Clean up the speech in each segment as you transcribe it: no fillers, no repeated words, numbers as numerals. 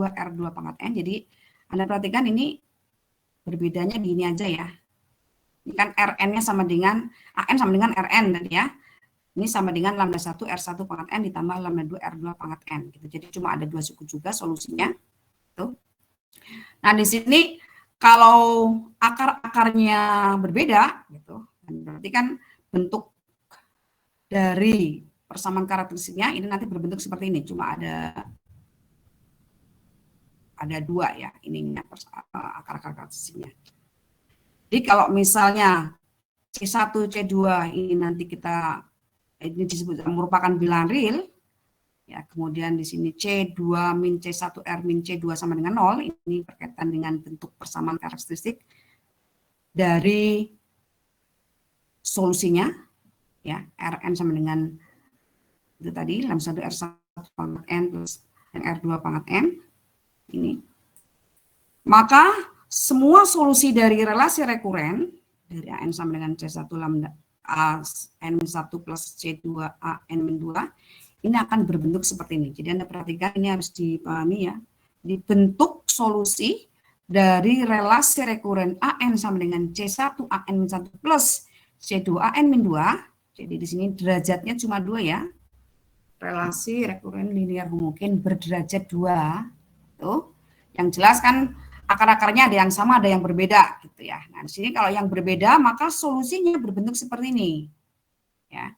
R2 pangkat N. Jadi Anda perhatikan ini berbedanya di ini aja ya. Ini kan Rn-nya sama dengan, An sama dengan Rn tadi ya. Ini sama dengan lambda 1 R1 pangkat N ditambah lambda 2 R2 pangkat N. Gitu. Jadi cuma ada 2 suku juga solusinya. Tuh. Nah di sini kalau akar-akarnya berbeda, gitu, berarti kan bentuk dari persamaan karakteristiknya ini nanti berbentuk seperti ini. Cuma ada 2 ya ininya akar-akar karakteristiknya. Jadi kalau misalnya C1, C2 ini nanti ini disebut merupakan bilangan real, ya, kemudian di sini C2 min C1 R min C2 sama dengan 0, ini berkaitan dengan bentuk persamaan karakteristik dari solusinya, ya, Rn sama dengan itu tadi, lambda 1 R1 pangkat N plus R2 pangkat N, ini. Maka semua solusi dari relasi rekuren, dari AN sama dengan C1 lambda N-1 plus C2 AN-2, ini akan berbentuk seperti ini. Jadi Anda perhatikan, ini harus dipahami ya. Dibentuk solusi dari relasi rekuren AN sama dengan C1 AN-1 plus C2 AN-2. Jadi di sini derajatnya cuma 2 ya. Relasi rekuren linear homogen berderajat 2. Tuh. Yang jelas kan akar-akarnya ada yang sama, ada yang berbeda gitu ya. Nah, di sini kalau yang berbeda maka solusinya berbentuk seperti ini. Ya.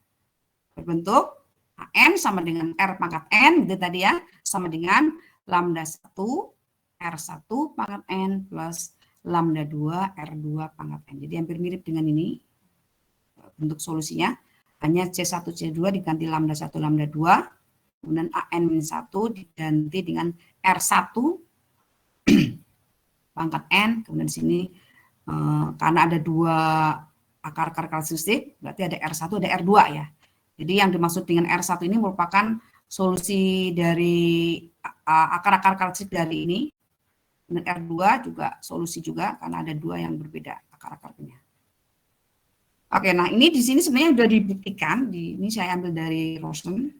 Berbentuk AN sama dengan R pangkat N gitu tadi ya, sama dengan lambda 1 R1 pangkat N plus lambda 2 R2 pangkat N. Jadi hampir mirip dengan ini bentuk solusinya. Hanya C1 C2 diganti lambda 1 lambda 2, kemudian AN-1 diganti dengan R1 pangkat N, kemudian di sini karena ada 2 akar-akar karakteristik, berarti ada R1, ada R2 ya. Jadi yang dimaksud dengan R1 ini merupakan solusi dari akar-akar karakteristik dari ini, dan R2 juga solusi juga karena ada 2 yang berbeda akar-akarnya. Oke, nah ini di sini sebenarnya sudah dibuktikan, ini saya ambil dari Rosen.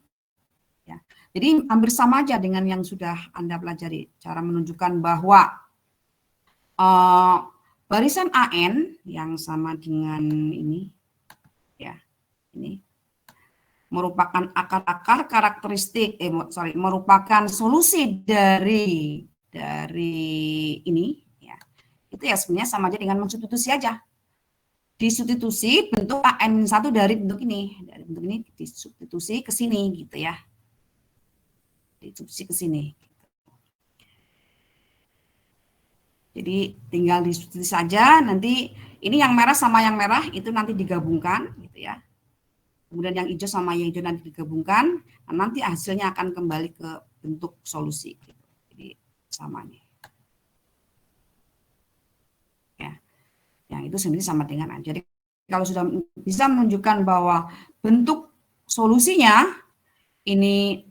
Ya. Jadi hampir sama aja dengan yang sudah Anda pelajari, cara menunjukkan bahwa barisan AN yang sama dengan ini, ya, ini merupakan akar-akar karakteristik, merupakan solusi dari ini, ya, itu ya sebenarnya sama aja dengan mensubstitusi aja. Disubstitusi bentuk AN1 dari bentuk ini disubstitusi ke sini gitu ya, disubstitusi ke sini. Jadi tinggal disubstitusi saja, nanti ini yang merah sama yang merah itu nanti digabungkan gitu ya. Kemudian yang hijau sama yang hijau nanti digabungkan, nanti hasilnya akan kembali ke bentuk solusi. Gitu. Jadi sama nih. Ya. Yang itu sendiri sama dengan A. Jadi kalau sudah bisa menunjukkan bahwa bentuk solusinya ini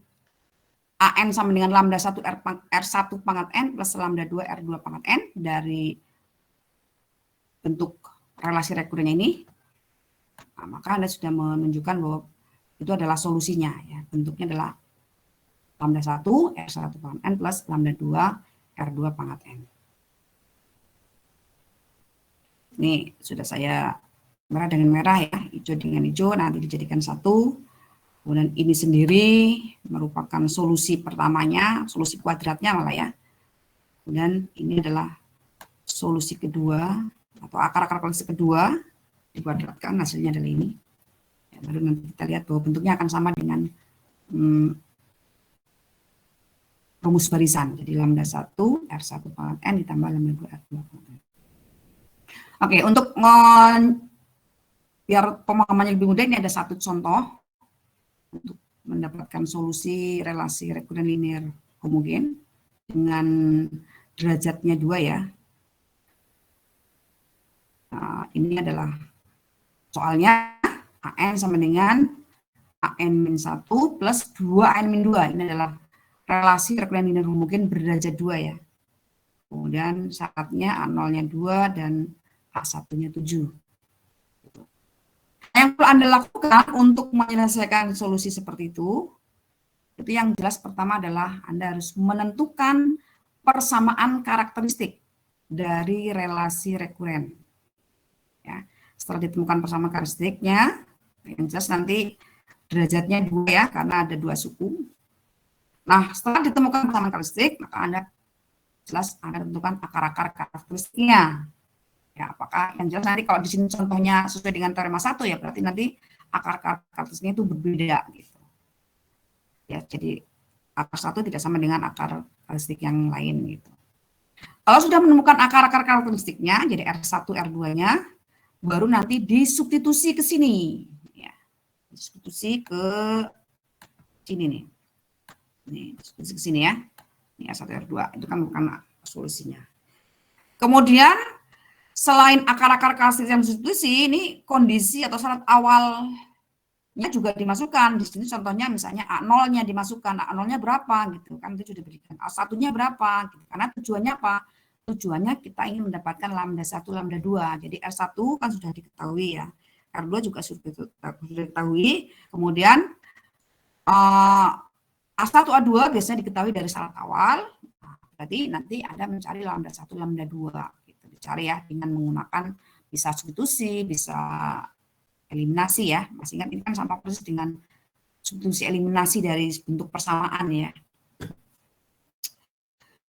AN sama dengan lambda 1 R1 pangkat N plus lambda 2 R2 pangkat N dari bentuk relasi rekurennya ini, nah, maka Anda sudah menunjukkan bahwa itu adalah solusinya. Ya. Bentuknya adalah lambda 1 R1 pangkat N plus lambda 2 R2 pangkat N. Ini sudah saya merah dengan merah ya, hijau dengan hijau, nanti dijadikan satu. Kemudian ini sendiri merupakan solusi pertamanya, solusi kuadratnya malah ya. Kemudian ini adalah solusi kedua atau akar-akar karakteristik kedua, dikuadratkan hasilnya adalah ini. Ya, lalu nanti kita lihat bahwa bentuknya akan sama dengan rumus barisan. Jadi lambda 1 R1 pangkat N ditambah lambda 2 R2 pangkat N. Oke, untuk biar pemahamannya lebih mudah, ini ada satu contoh untuk mendapatkan solusi relasi rekuren linear homogen dengan derajatnya 2 ya. Nah, ini adalah soalnya AN sama dengan AN-1 plus 2AN-2. Ini adalah relasi rekuren linear homogen berderajat 2 ya. Kemudian syaratnya A0-nya 2 dan A1-nya 7. Yang perlu Anda lakukan untuk menyelesaikan solusi seperti itu yang jelas pertama adalah Anda harus menentukan persamaan karakteristik dari relasi rekuren. Ya, setelah ditemukan persamaan karakteristiknya, yang jelas nanti derajatnya 2 ya, karena ada 2 suku. Nah, setelah ditemukan persamaan karakteristik, maka Anda jelas Anda tentukan akar-akar karakteristiknya. Ya, apakah yang jelas nanti kalau di sini contohnya sesuai dengan teorema 1 ya, berarti nanti akar karakteristiknya itu berbeda gitu. Ya, jadi akar 1 tidak sama dengan akar karakteristik yang lain gitu. Kalau sudah menemukan akar-akar karakteristiknya, jadi R1, R2-nya, baru nanti disubstitusi ke sini. Ya, disubstitusi ke sini nih. Ini disubstitusi ke sini ya. Ini R1, R2, itu kan bukan solusinya. Kemudian, selain akar-akar karakteristik yang disubstitusi, ini kondisi atau syarat awalnya juga dimasukkan. Di sini contohnya misalnya A0-nya dimasukkan, A0-nya berapa gitu kan, itu sudah diberikan. A1-nya berapa gitu. Karena tujuannya apa? Tujuannya kita ingin mendapatkan lambda 1, lambda 2. Jadi R1 kan sudah diketahui ya. R2 juga sudah diketahui. Kemudian A1, A2 biasanya diketahui dari syarat awal. Nah, berarti nanti Anda mencari lambda 1, lambda 2 gitu. Dicari ya dengan menggunakan bisa substitusi, bisa eliminasi ya. Masih ingat ini kan sama persis dengan substitusi eliminasi dari bentuk persamaan ya.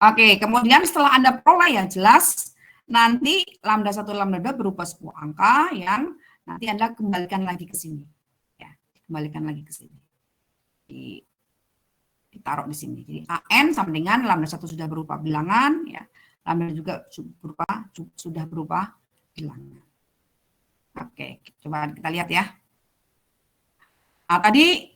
Oke, kemudian setelah Anda peroleh ya jelas nanti lambda 1, lambda 2 berupa sebuah angka yang nanti Anda kembalikan lagi ke sini. Ya, kembalikan lagi ke sini. Ditaruh di sini. Jadi AN sama dengan lambda 1 sudah berupa bilangan ya. Lambda juga sudah berupa bilangan. Oke, coba kita lihat ya. Nah, tadi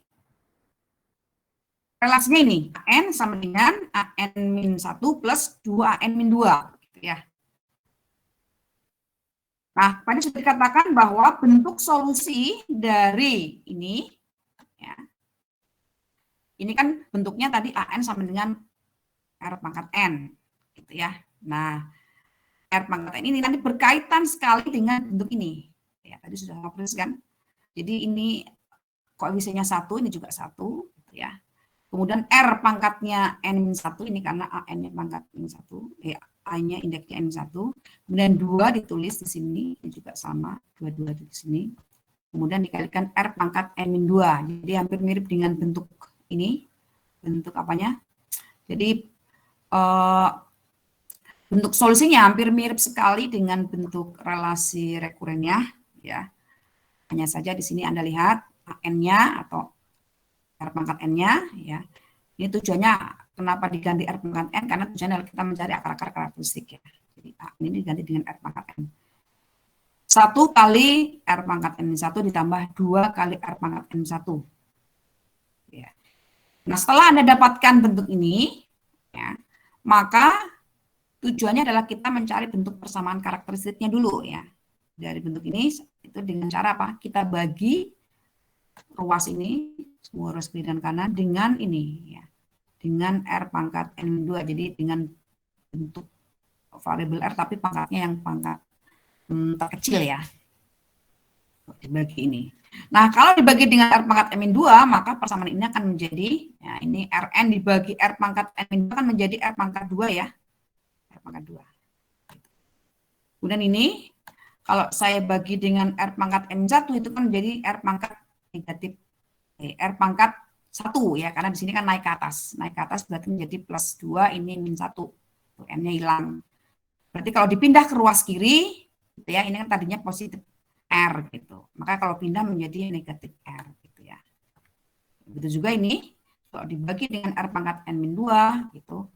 relasinya ini, AN sama dengan AN-1 plus 2AN-2, gitu ya. Nah, tadi sudah dikatakan bahwa bentuk solusi dari ini, ya, ini kan bentuknya tadi AN sama dengan R pangkat N, gitu ya. Nah, R pangkat N ini nanti berkaitan sekali dengan bentuk ini. Ya, tadi sudah ngobrol kan. Jadi ini koefisiennya 1, ini juga 1, gitu ya. Kemudian R pangkatnya N-1 ini karena AN-nya pangkat N1, A-nya indeksnya N1. Kemudian 2 ditulis di sini, ini juga sama, 2 di sini. Kemudian dikalikan R pangkat N-2. Jadi hampir mirip dengan bentuk ini, bentuk apanya? Jadi bentuk solusinya hampir mirip sekali dengan bentuk relasi rekurennya, ya. Hanya saja di sini Anda lihat AN-nya atau R pangkat N-nya, ya. Ini tujuannya kenapa diganti R pangkat N, karena tujuannya adalah kita mencari akar-akar karakteristik ya. Jadi A ini diganti dengan R pangkat N. 1 kali R pangkat N1 ditambah 2 kali R pangkat N1. Ya. Nah, setelah Anda dapatkan bentuk ini, ya, maka tujuannya adalah kita mencari bentuk persamaan karakteristiknya dulu ya. Dari bentuk ini, itu dengan cara apa? Kita bagi ruas ini, semua ruas kiri dan kanan dengan ini ya, dengan R pangkat N2, jadi dengan bentuk variabel R tapi pangkatnya yang pangkat terkecil ya, dibagi ini. Nah, kalau dibagi dengan R pangkat N2, maka persamaan ini akan menjadi, ya ini Rn dibagi R pangkat N2 akan menjadi R pangkat 2 ya, R pangkat 2. Kemudian ini, kalau saya bagi dengan R pangkat N1 itu kan menjadi R pangkat negatif, R pangkat 1 ya, karena di sini kan naik ke atas berarti menjadi plus 2, ini min 1, M-nya hilang. Berarti kalau dipindah ke ruas kiri, gitu ya, ini kan tadinya positif R gitu, maka kalau pindah menjadi negatif R gitu ya. Begitu juga ini, kalau dibagi dengan R pangkat N-2 gitu,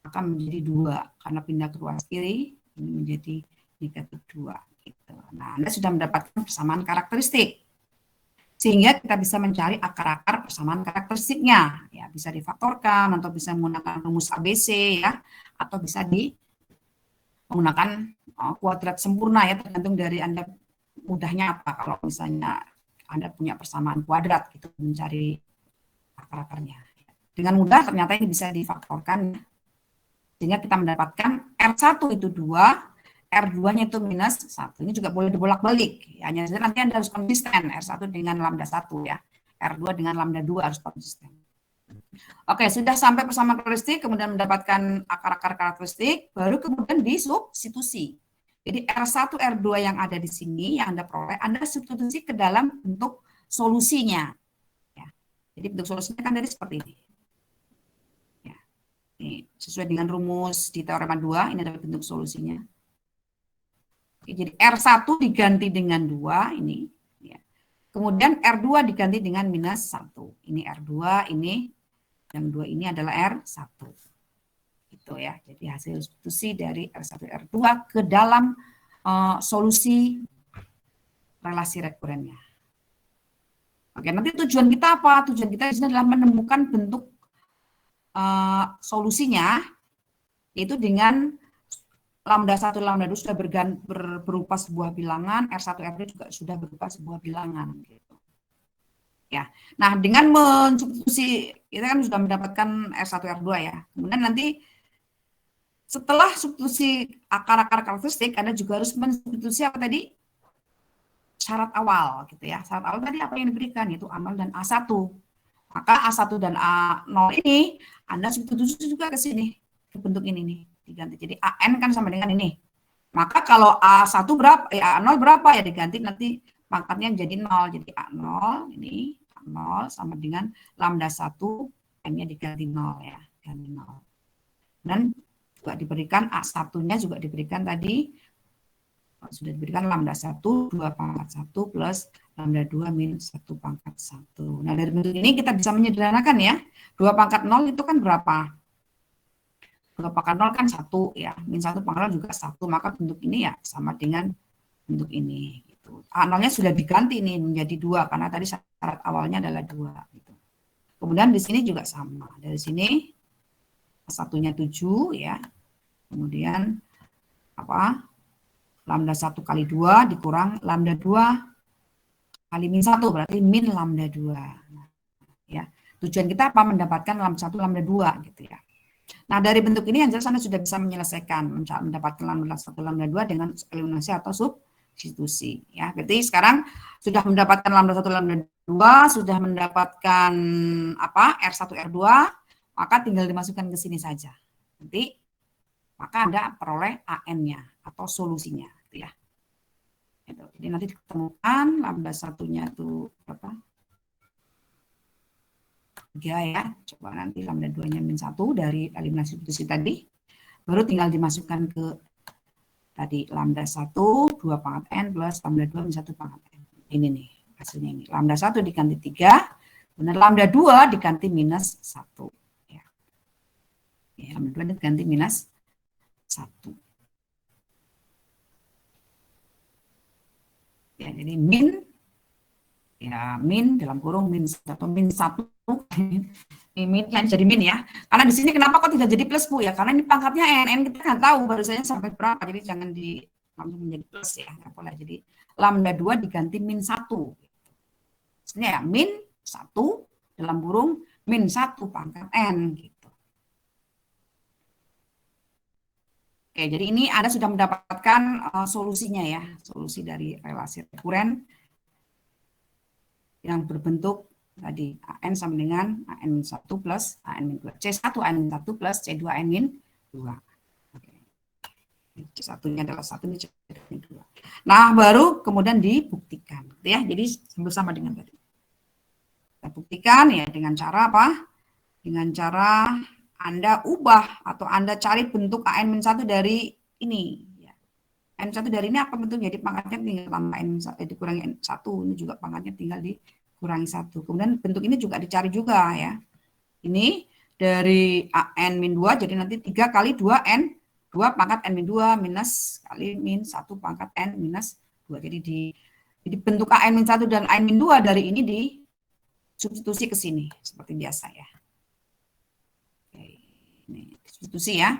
maka menjadi 2, karena pindah ke ruas kiri, ini menjadi negatif 2 gitu. Nah, Anda sudah mendapatkan persamaan karakteristik. Sehingga kita bisa mencari akar-akar persamaan karakteristiknya. Ya, bisa difaktorkan atau bisa menggunakan rumus ABC ya, atau bisa menggunakan kuadrat sempurna ya, tergantung dari Anda mudahnya apa. Kalau misalnya Anda punya persamaan kuadrat gitu mencari akar-akarnya. Dengan mudah ternyata ini bisa difaktorkan sehingga kita mendapatkan R1 itu 2, R2-nya itu minus 1. Ini juga boleh dibolak-balik. Hanya saja nanti Anda harus konsisten. R1 dengan lambda 1 ya. R2 dengan lambda 2 harus konsisten. Oke, sudah sampai persamaan karakteristik, kemudian mendapatkan akar-akar karakteristik, baru kemudian disubstitusi. Jadi R1, R2 yang ada di sini, yang Anda peroleh, Anda substitusi ke dalam bentuk solusinya. Ya. Jadi bentuk solusinya kan dari seperti ini. Ya. Ini sesuai dengan rumus di teorema 2, ini adalah bentuk solusinya. Oke, jadi R1 diganti dengan 2, ini. Ya. Kemudian R2 diganti dengan minus 1. Ini R2, ini yang 2 ini adalah R1. Gitu ya. Jadi hasil substitusi dari R1 R2 ke dalam solusi relasi rekurennya. Oke, nanti tujuan kita apa? Tujuan kita di sini adalah menemukan bentuk solusinya, yaitu dengan lambda 1, lambda 2 sudah berupa sebuah bilangan, R1 R2 juga sudah berupa sebuah bilangan. Gitu. Ya, nah dengan mensubstitusi kita kan sudah mendapatkan R1 R2 ya. Kemudian nanti setelah substitusi akar-akar karakteristik, Anda juga harus mensubstitusi apa tadi? Syarat awal gitu ya. Syarat awal tadi apa yang diberikan, yaitu A0 dan A1. Maka A1 dan A0 ini Anda substitusi juga ke sini, ke bentuk ini nih, diganti. Jadi AN kan sama dengan ini. Maka kalau A1 berapa, A0 berapa ya diganti nanti pangkatnya jadi 0. Jadi A0 ini A0 sama dengan lambda 1, N-nya diganti 0 ya, ganti 0. Dan juga diberikan A1-nya juga diberikan tadi, sudah diberikan lambda 1, 2 pangkat 1 plus lambda 2 min 1 pangkat 1. Nah, dari bentuk ini kita bisa menyederhanakan ya. 2 pangkat 0 itu kan berapa? 2 pangkat 0 kan 1 ya. Min 1 pangkat 0 juga 1. Maka bentuk ini ya sama dengan bentuk ini. Gitu. A0-nya sudah diganti nih menjadi 2 karena tadi syarat awalnya adalah 2. Gitu. Kemudian di sini juga sama. Dari sini satunya 7 ya. Kemudian apa? Lambda 1 kali 2 dikurang lambda 2 kali min 1 berarti min lambda 2. Ya. Tujuan kita apa? Mendapatkan lambda 1 lambda 2 gitu ya. Nah, dari bentuk ini yang jelas Anda sudah bisa menyelesaikan mendapatkan lambda 1 lambda 2 dengan eliminasi atau substitusi ya. Berarti sekarang sudah mendapatkan lambda 1 lambda 2, sudah mendapatkan apa? R1 R2, maka tinggal dimasukkan ke sini saja. Nanti maka Anda peroleh AN-nya atau solusinya gitu ya. Jadi nanti ditemukan lambda satunya itu berapa? 3 ya. Coba nanti lambda 2-nya min 1 dari eliminasi substitusi tadi. Baru tinggal dimasukkan ke tadi lambda 1, 2 pangkat N plus lambda 2 min 1 pangkat N. Ini nih hasilnya ini. Lambda 1 diganti 3, kemudian lambda 2 diganti minus 1. Ya. Ya, lambda 2 diganti minus 1. Ya, jadi min ya min dalam kurung min 1 min 1 min yang jadi min ya. Karena di sini kenapa kok tidak jadi plus Bu ya? Karena ini pangkatnya n kita nggak tahu baru saja sampai berapa. Jadi jangan di langsung menjadi plus ya, nggak boleh. Jadi lambda 2 diganti min 1. Ini ya min 1 dalam kurung min 1 pangkat n gitu. Oke, jadi ini Anda sudah mendapatkan solusinya ya, solusi dari relasi rekuren yang berbentuk tadi AN sama dengan AN-1 plus AN-2. C1 AN-1 plus C2 AN-2. Oke. C1-nya adalah 1, ini C2. Nah, baru kemudian dibuktikan. Ya, jadi sama dengan tadi. Kita buktikan ya dengan cara apa? Dengan cara Anda ubah atau Anda cari bentuk AN-1 dari ini. N1 dari ini apa bentuknya? Jadi pangkatnya tinggal tambah N1 dikurangi N1. Ini juga pangkatnya tinggal dikurangi 1. Kemudian bentuk ini juga dicari juga ya. Ini dari N-2 jadi nanti 3 kali 2 N2 pangkat N-2 minus kali min 1 pangkat N minus 2. Jadi bentuk AN-1 dan AN-2 dari ini disubstitusi ke sini seperti biasa ya. Oke, ini substitusi ya.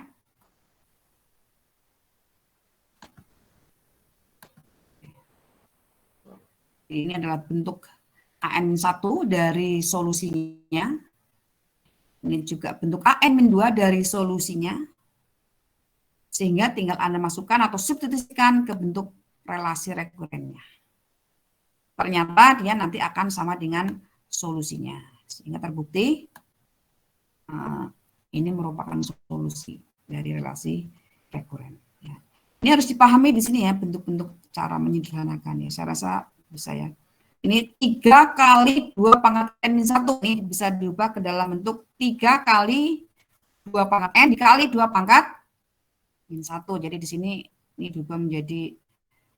Ini adalah bentuk AN1 dari solusinya. Ini juga bentuk AN-2 dari solusinya. Sehingga tinggal Anda masukkan atau substitusikan ke bentuk relasi rekurennya. Ternyata dia nanti akan sama dengan solusinya. Sehingga terbukti ini merupakan solusi dari relasi rekuren. Ya. Ini harus dipahami di sini ya, bentuk-bentuk cara menyederhanakan ya. Saya rasa bisa ya. Ini 3 kali 2 pangkat N-1 ini bisa diubah ke dalam bentuk 3 kali 2 pangkat N dikali 2 pangkat N-1. Jadi di sini ini diubah menjadi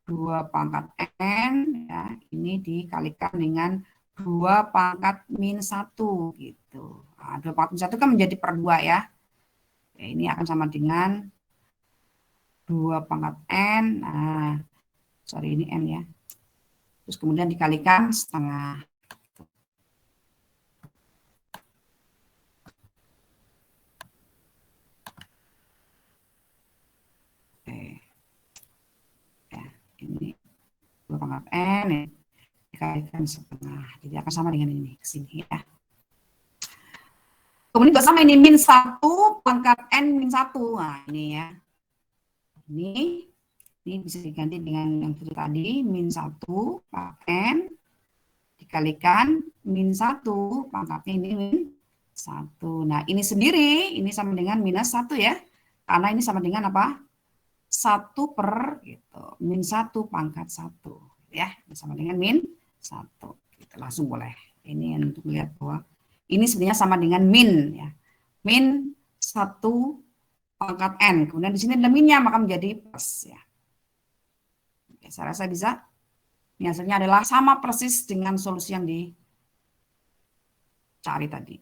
2 pangkat N ya, ini dikalikan dengan 2 pangkat min 1 gitu. Nah, 2 pangkat min 1 kan menjadi per 2 ya. Ya, ini akan sama dengan 2 pangkat N. Nah, sorry ini N ya. Terus kemudian dikalikan setengah. Oke. Ya, ini 2 pangkat N ya, dikalikan setengah. Jadi akan sama dengan ini ke sini ya. Kemudian juga sama ini min 1 pangkat N min 1. Nah, ini ya. Ini bisa diganti dengan yang itu tadi, min 1 pangkat N dikalikan min 1 pangkatnya ini min 1. Nah, ini sendiri, ini sama dengan minus 1 ya. Karena ini sama dengan apa? 1 per gitu. Min 1 pangkat 1. Ya, sama dengan min 1. Gitu, langsung boleh. Ini untuk melihat bahwa ini sebenarnya sama dengan min ya. Min 1 pangkat N. Kemudian di sini ada minnya, maka menjadi plus ya. Oke, saya rasa bisa. Ini hasilnya adalah sama persis dengan solusi yang dicari tadi.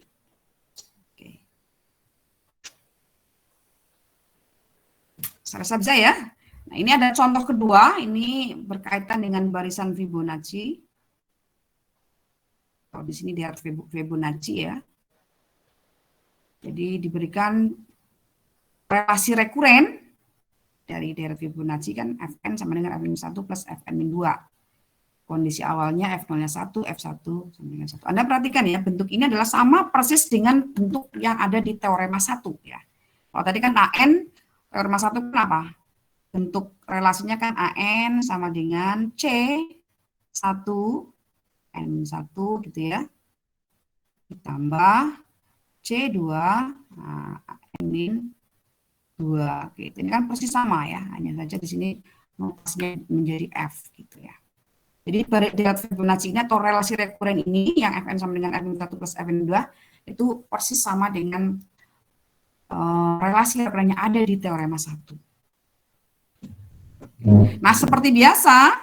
Oke. Saya rasa bisa ya. Nah, ini ada contoh kedua. Ini berkaitan dengan barisan Fibonacci. Kalau di sini dia Fibonacci ya. Jadi diberikan relasi rekuren dari daerah Fibonacci kan Fn sama dengan Fn1 plus Fn-2. Kondisi awalnya F0-nya 1, F1 sama dengan 1. Anda perhatikan ya, bentuk ini adalah sama persis dengan bentuk yang ada di teorema 1 ya. Kalau tadi kan AN, teorema 1 kan apa? Bentuk relasinya kan AN sama dengan C1 N1 gitu ya. Ditambah C2 nah, N-2 gitu. Ini kan persis sama ya, hanya saja di sini notasinya menjadi F gitu ya. Jadi dari Fibonacci ini atau relasi rekuren ini yang Fn sama dengan Fn1 plus Fn2 itu persis sama dengan relasi rekuren yang ada di teorema 1. Nah, seperti biasa,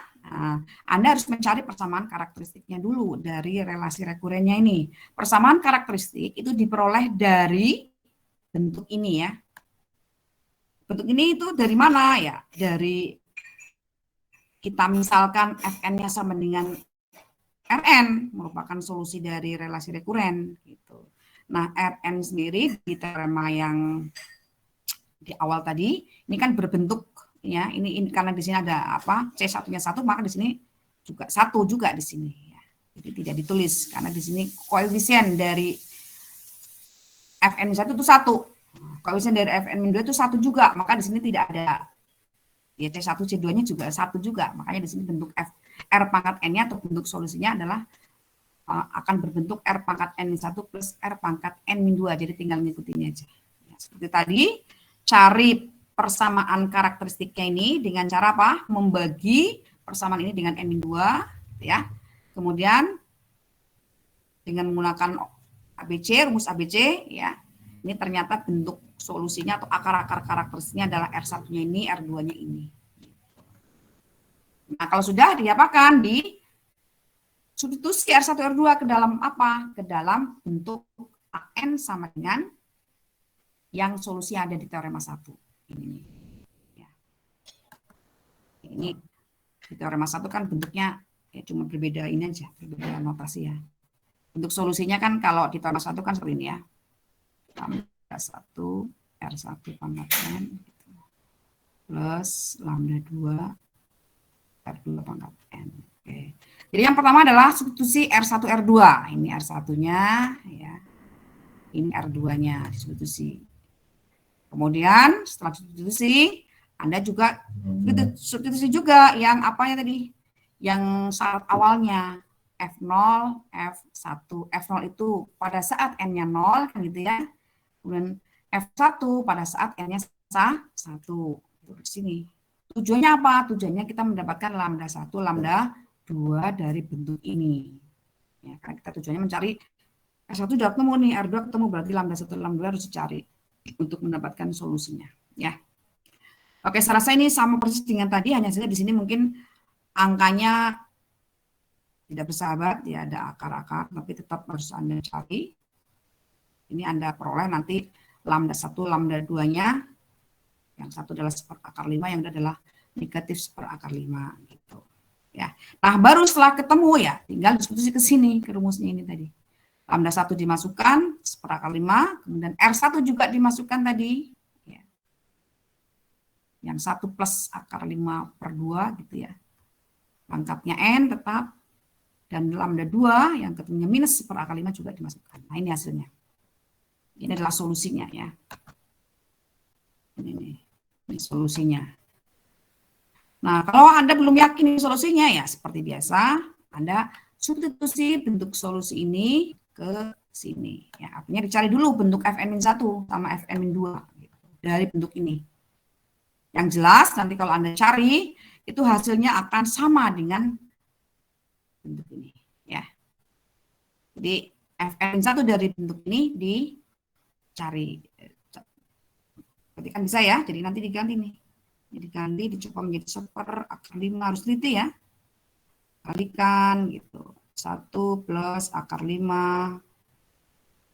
Anda harus mencari persamaan karakteristiknya dulu dari relasi rekurennya ini. Persamaan karakteristik itu diperoleh dari bentuk ini ya. Bentuk ini itu dari mana ya? Dari kita misalkan Fn-nya sama dengan Rn, merupakan solusi dari relasi rekuren. Gitu. Nah, Rn sendiri di teorema yang di awal tadi, ini kan berbentuk, ya, ini karena di sini ada apa, C1-nya 1, maka di sini juga 1 juga di sini. Ya. Jadi tidak ditulis, karena di sini koefisien dari Fn1 itu 1. Koefisien dari Fn-2 itu 1 juga, maka di sini tidak ada. Ya, C1, C2-nya juga 1 juga. Makanya di sini bentuk R pangkat N-nya atau bentuk solusinya adalah akan berbentuk R pangkat N-1 plus R pangkat N-2. Jadi tinggal ngikutin aja. Ya, seperti tadi, cari persamaan karakteristiknya ini dengan cara apa? Membagi persamaan ini dengan N-2. Ya. Kemudian, dengan menggunakan ABC, rumus ABC, ya. Ini ternyata bentuk solusinya atau akar-akar karakteristiknya adalah R1-nya ini, R2-nya ini. Nah, kalau sudah diapakan? Di substitusi R1, R2 ke dalam apa? Ke dalam bentuk AN sama dengan yang solusi ada di teorema 1. Ini. Ya. Ini di teorema 1 kan bentuknya ya cuma berbeda ini aja, berbeda notasi ya. Bentuk solusinya kan kalau di teorema 1 kan seperti ini ya. Lambda 1 R1 pangkat N gitu. Plus lambda 2 R2 pangkat N. Oke. Jadi yang pertama adalah substitusi R1 R2. Ini R1-nya ya. Ini R2-nya disubstitusi. Kemudian setelah substitusi Anda juga substitusi juga yang apanya tadi? Yang syarat awalnya F0, F1. F0 itu pada saat N-nya 0 kan gitu ya. kemudian F1 pada saat N-nya 1. Di sini. Tujuannya apa? Tujuannya kita mendapatkan lambda 1, lambda 2 dari bentuk ini. Ya, karena kita tujuannya mencari R1 sudah ketemu nih, R2 ketemu, berarti lambda 1, lambda 2 harus dicari untuk mendapatkan solusinya. Ya. Oke, saya rasa ini sama persis dengan tadi, hanya saja di sini mungkin angkanya tidak bersahabat, ya ada akar-akar, tapi tetap harus Anda cari. Ini Anda peroleh nanti lambda 1, lambda 2-nya, yang satu adalah seperakar 5, yang adalah negatif seperakar 5. Gitu. Ya. Nah, baru setelah ketemu ya, tinggal diskusi ke sini, ke rumusnya ini tadi. Lambda 1 dimasukkan, seperakar 5, kemudian R1 juga dimasukkan tadi. Ya. Yang 1 plus akar 5 per 2, gitu ya. Pangkatnya N tetap, dan lambda 2 yang ketemunya minus seperakar 5 juga dimasukkan. Nah, ini hasilnya. Ini adalah solusinya ya. Ini solusinya. Nah, kalau Anda belum yakin ini solusinya ya seperti biasa, Anda substitusi bentuk solusi ini ke sini. Ya, artinya dicari dulu bentuk Fn-1 sama Fn-2 gitu, dari bentuk ini. Yang jelas nanti kalau Anda cari, itu hasilnya akan sama dengan bentuk ini. Ya. Jadi Fn-1 dari bentuk ini dicari. Berarti kan bisa ya, jadi nanti diganti nih. Jadi diganti, dicoba menjadi seperakar 5, harus teliti ya. Kalikan gitu. 1 plus akar 5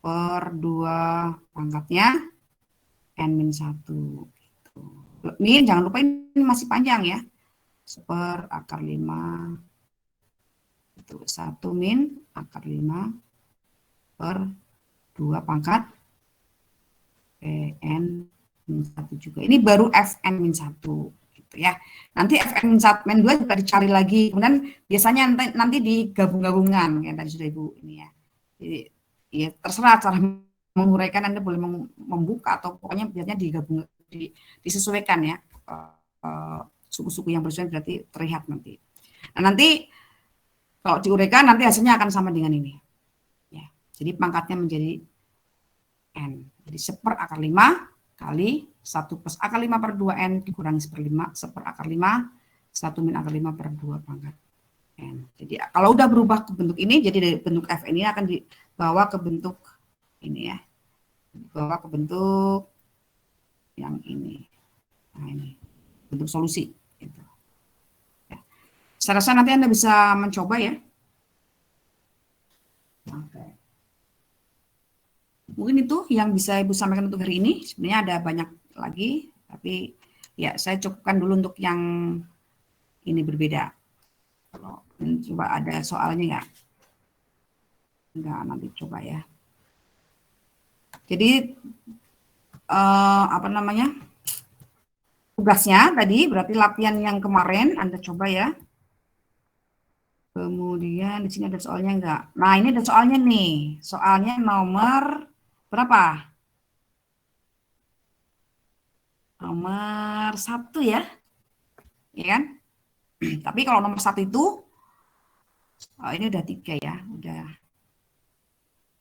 per 2 pangkatnya N-1. Gitu. Ini jangan lupa ini masih panjang ya. Seperakar 5. Itu 1 min akar 5 per 2 pangkat N-1 juga. Ini baru Fn-1 gitu ya. Nanti Fn-2 juga dicari lagi. Kemudian biasanya nanti digabung-gabungan kayak tadi sudah Ibu ini ya. Jadi ya terserah cara menguraikan, Anda boleh membuka atau pokoknya biasanya digabung, disesuaikan ya. Suku-suku yang bersesuaian berarti terlihat nanti. Nah, nanti kalau diuraikan nanti hasilnya akan sama dengan ini. Ya. Jadi pangkatnya menjadi N. Jadi seperakar 5 kali 1 plus akar 5 per 2N dikurangi seperakar 5, 1 min akar 5 per 2 pangkat N. Jadi kalau udah berubah ke bentuk ini, jadi dari bentuk Fn ini akan dibawa ke bentuk ini ya. Dibawa ke bentuk yang ini. Nah ini, bentuk solusi. Gitu. Ya. Saya rasa nanti Anda bisa mencoba ya. Oke. Mungkin itu yang bisa Ibu sampaikan untuk hari ini. Sebenarnya ada banyak lagi, tapi ya saya cukupkan dulu untuk yang ini berbeda. Kalau coba ada soalnya nggak? Enggak, nanti coba ya. Jadi apa namanya? Tugasnya tadi berarti latihan yang kemarin Anda coba ya. Kemudian di sini ada soalnya enggak? Nah, ini ada soalnya nih. Soalnya nomor berapa? Nomor 1 ya. Ya kan? Tapi kalau nomor 1 itu ini udah 3 ya, udah.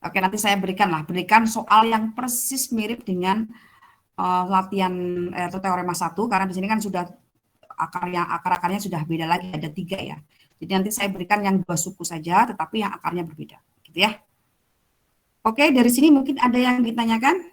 Oke, nanti saya berikan soal yang persis mirip dengan latihan atau teorema 1 karena di sini kan sudah akar-akarnya sudah beda lagi, ada 3 ya. Jadi nanti saya berikan yang 2 suku saja tetapi yang akarnya berbeda, gitu ya. Oke, dari sini mungkin ada yang ditanyakan?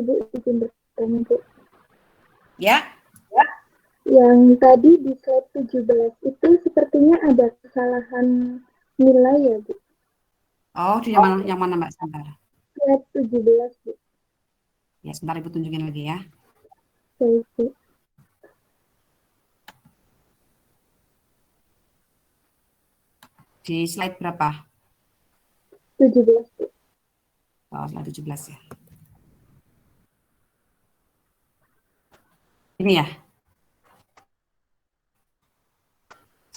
Ibu izin bertanya, Bu. Ya. Yang tadi di slide 17 itu sepertinya ada kesalahan nilai ya, Bu? Oh, di yang mana Mbak? Sebentar. Slide 17, Bu. Ya, sebentar Ibu tunjukin lagi ya. Baik, Bu. Di slide berapa? 17, Bu. Oh, slide 17 ya. Ini ya.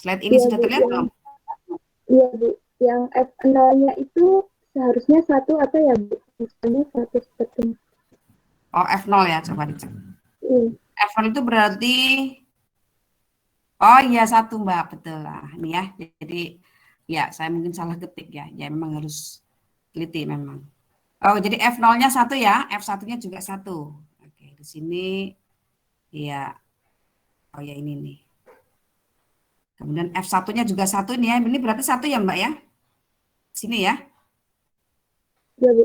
Slide ini Iya, sudah Bu. terlihat belum? Iya, Bu. Yang F0-nya itu seharusnya 1 apa ya, Bu? Misalnya 1 sepertinya. Oh, F0 ya, coba dicek. Iya. F0 itu berarti, oh iya 1 Mbak, betul lah. Ini ya, jadi ya saya mungkin salah ketik ya. Ya memang harus teliti memang. Oh, jadi F0-nya 1 ya, F1-nya juga 1. Oke, di sini ya. Oh ya ini nih. Kemudian F1-nya juga 1 nih ya. Ini berarti 1 ya Mbak ya? Sini ya. Iya, Bu.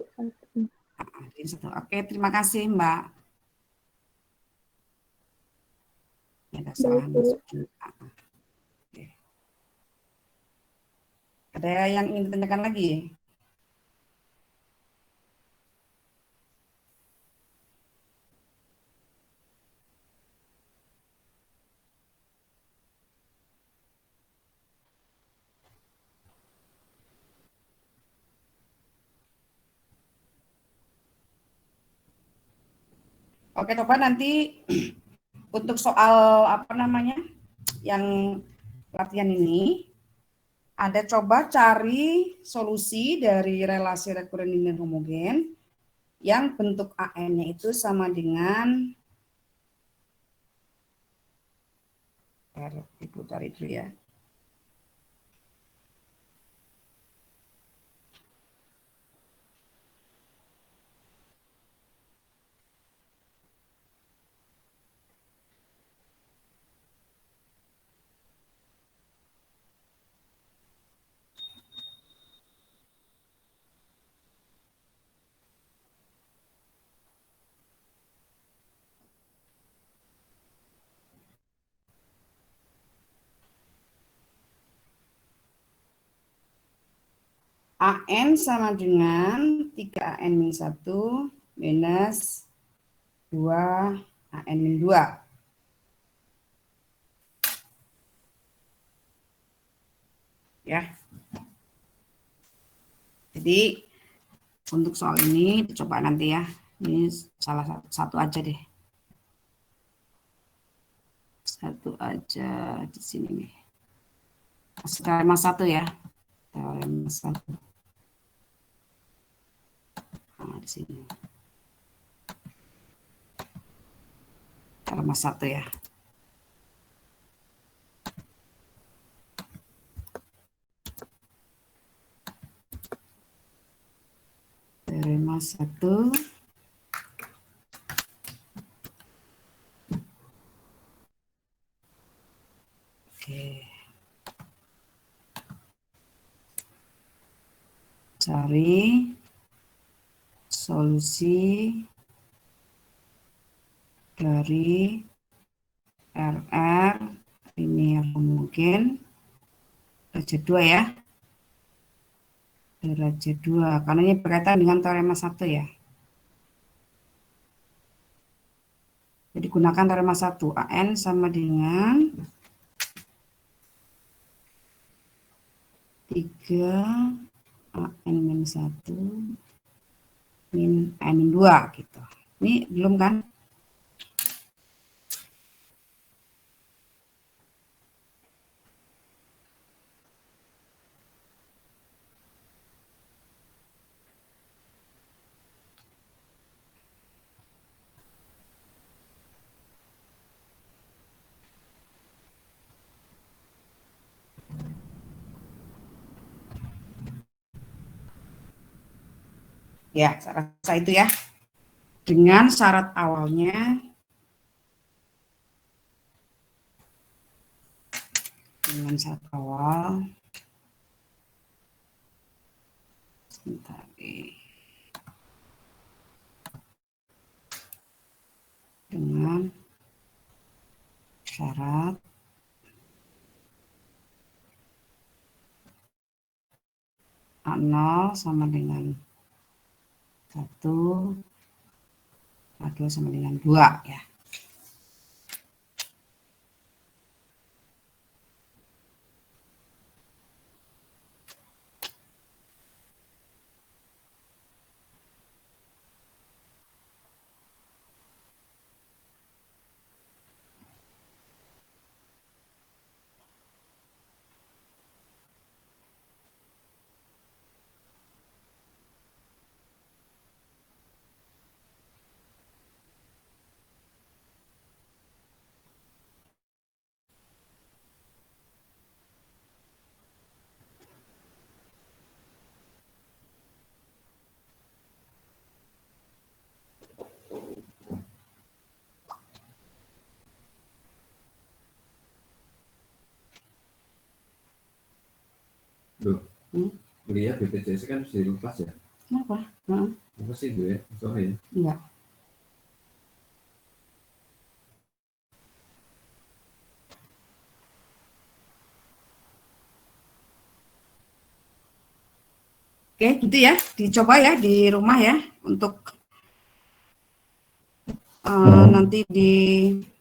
Ini 1. Oke, terima kasih Mbak. Ya, ada Baik, kesalahan. Bu. Oke. Ada yang ingin ditanyakan lagi? Oke, coba nanti untuk soal apa namanya yang latihan ini, ada coba cari solusi dari relasi rekuren linear homogen yang bentuk AN-nya itu sama dengan Ibu cari dulu ya. AN sama dengan 3AN min 1 minus 2 AN min 2. Ya. Jadi untuk soal ini coba nanti ya. Ini salah satu aja deh. Satu aja di sini nih. Teorema 1 ya. Teorema 1. Nah, di sini. Teorema 1 ya. Teorema 1. Oke. Cari solusi dari RR linear homogen derajat 2 ya. Derajat 2, karena ini berkaitan dengan teorema 1 ya. Jadi gunakan teorema 1, AN sama dengan 3 AN min 1 min AN min 2 gitu. Ini belum kan? Ya, saya rasa itu ya. Dengan syarat awalnya sebentar. 0 sama dengan 1, K2 sama dengan 2 ya. Loh, kuliah BPJS kan harus dilepas ya? Kenapa? Apa sih Bu ya? Sorry. Enggak. Oke, gitu ya. Dicoba ya di rumah ya untuk nanti dicoba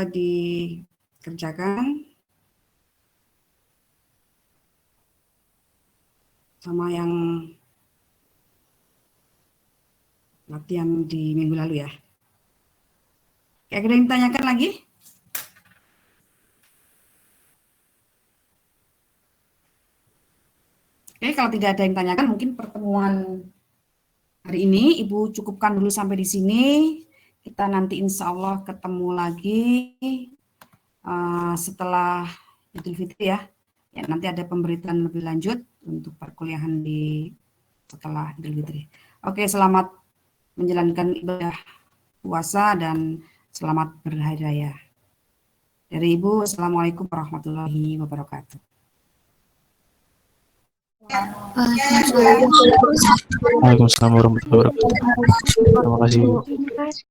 dikerjakan sama yang latihan di minggu lalu ya. Oke, ada yang ditanyakan lagi? Oke, kalau tidak ada yang tanyakan, mungkin pertemuan hari ini Ibu cukupkan dulu sampai di sini. Kita nanti insya Allah ketemu lagi setelah Idul Fitri ya. Ya, nanti ada pemberitaan lebih lanjut untuk perkuliahan di setelah Idul Fitri. Oke, selamat menjalankan ibadah puasa dan selamat berhari raya. Dari Ibu, Assalamualaikum warahmatullahi wabarakatuh. Waalaikumsalam warahmatullahi wabarakatuh. Terima kasih.